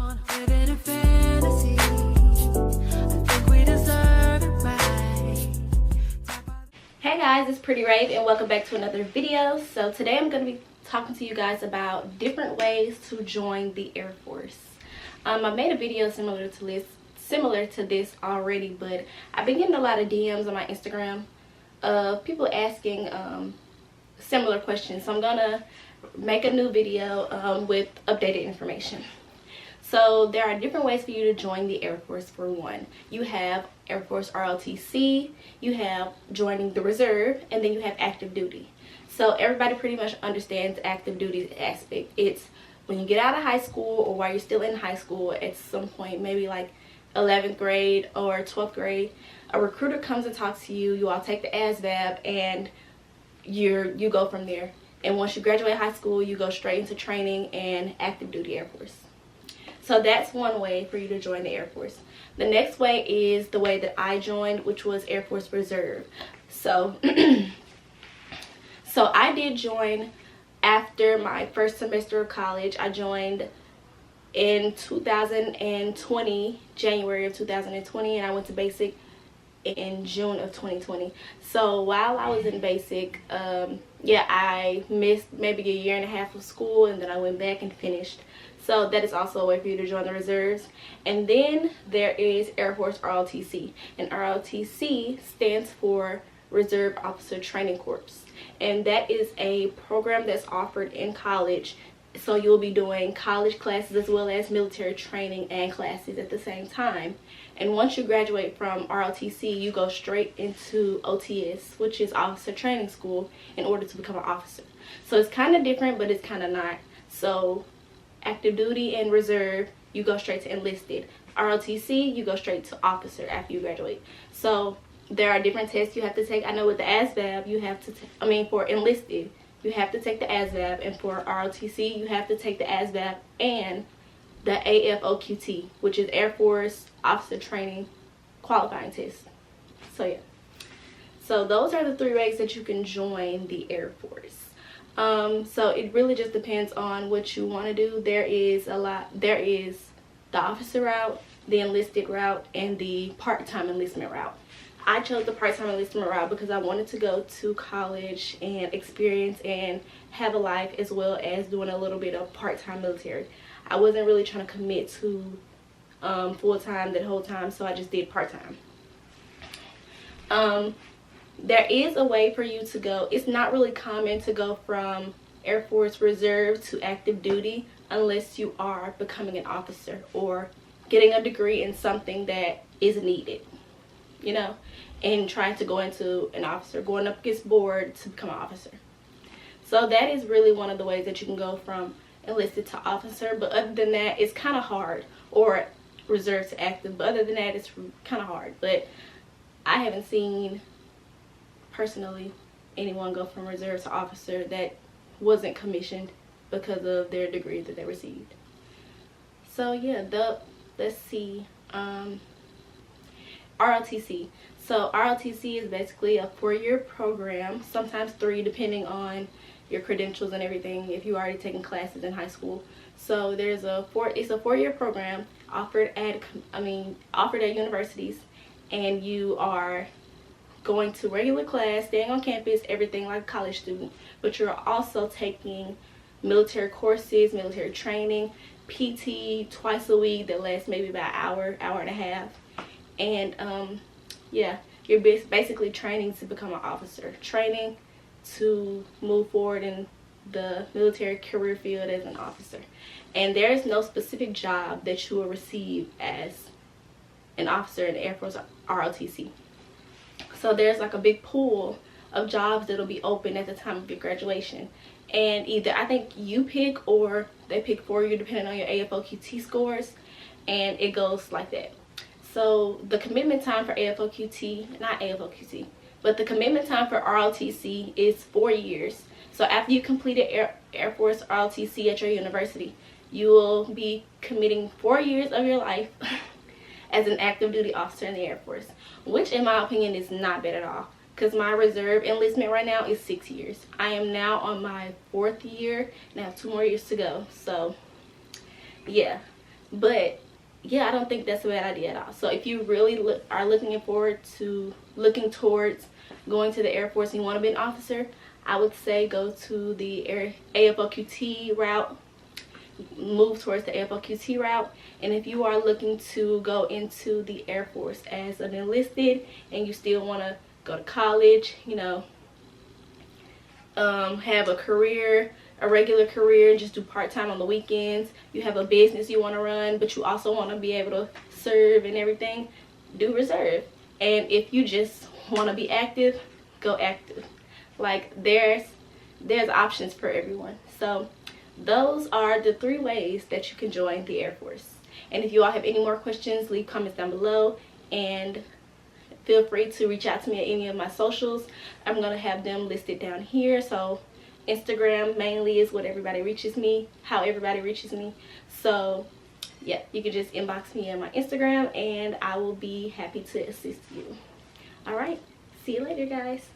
Living a fantasy. I think we deserve it right. Hey guys, it's Pretty Rave and welcome back to another video. So today I'm going to be talking to you guys about different ways to join the Air Force. I made a video similar to this already, but I've been getting a lot of DMs on my Instagram of people asking similar questions. So I'm gonna make a new video with updated information. So there are different ways for you to join the Air Force. For one, you have Air Force ROTC, you have joining the reserve, and then you have active duty. So everybody pretty much understands active duty aspect. It's when you get out of high school or while you're still in high school at some point, maybe like 11th grade or 12th grade, a recruiter comes and talks to you, you all take the ASVAB, and you go from there. And once you graduate high school, you go straight into training and active duty Air Force. So that's one way for you to join the Air Force. The next way is the way that I joined, which was Air Force Reserve. So, so I did join after my first semester of college. I joined in 2020, January of 2020, and I went to basic in June of 2020. So while I was in basic, yeah, I missed maybe a year and a half of school, and then I went back and finished. So that is also a way for you to join the reserves. And then there is Air Force ROTC, and ROTC stands for Reserve Officer Training Corps, and that is a program that's offered in college. So you'll be doing college classes as well as military training and classes at the same time. And once you graduate from ROTC, you go straight into OTS, which is Officer Training School, in order to become an officer. So it's kind of different, but it's kind of not. So active duty and reserve, you go straight to enlisted. ROTC, you go straight to officer after you graduate. So there are different tests you have to take. I know with the ASVAB, you have to, for enlisted, you have to take the ASVAB, and for ROTC, you have to take the ASVAB and the AFOQT, which is Air Force Officer Training Qualifying Test. So yeah. So those are the three ways that you can join the Air Force. So it really just depends on what you want to do. There is the officer route, the enlisted route, and the part-time enlistment route. I chose the part-time enlistment route because I wanted to go to college and experience and have a life, as well as doing a little bit of part-time military. I wasn't really trying to commit to full-time that whole time, so I just did part-time. There is a way for you to go. It's not really common to go from Air Force Reserve to active duty unless you are becoming an officer or getting a degree in something that is needed, you know, and trying to go into an officer, going up against board to become an officer. So that is really one of the ways that you can go from enlisted to officer. But other than that, it's kind of hard, or reserve to active. But other than that, it's kind of hard. But I haven't seen personally anyone go from reserve to officer that wasn't commissioned because of their degree that they received. So yeah, let's see, ROTC. So ROTC is basically a 4-year program, sometimes 3 depending on your credentials and everything, if you already taken classes in high school. So it's a 4-year program offered at universities, and you are going to regular class, staying on campus, everything like a college student, but you're also taking military courses, military training, PT twice a week that lasts maybe about an hour and a half. And yeah, you're basically training to become an officer, training to move forward in the military career field as an officer. And there is no specific job that you will receive as an officer in the Air Force ROTC. So there's like a big pool of jobs that'll be open at the time of your graduation, and either I think you pick or they pick for you depending on your AFOQT scores, and it goes like that. So the commitment time for but the commitment time for ROTC is 4 years. So after you completed Air Force ROTC at your university, you will be committing 4 years of your life as an active duty officer in the Air Force, which in my opinion is not bad at all, because my reserve enlistment right now is 6 years. I am now on my 4th year and I have 2 more years to go. So yeah, But yeah, I don't think that's a bad idea at all. So if you really are looking towards going to the Air Force and you want to be an officer, I would say go to the AFOQT route, move towards the AFOQT route. And if you are looking to go into the Air Force as an enlisted and you still want to go to college, you know, have a career, a regular career, and just do part-time on the weekends, you have a business you want to run, but you also want to be able to serve and everything, do reserve. And if you just want to be active, go active. Like, there's options for everyone. So those are the 3 ways that you can join the Air Force. And if you all have any more questions, leave comments down below, and feel free to reach out to me at any of my socials. I'm going to have them listed down here. So Instagram mainly is what everybody reaches me, how everybody reaches me. So yeah, you can just inbox me on my Instagram and I will be happy to assist you. All right, see you later, guys.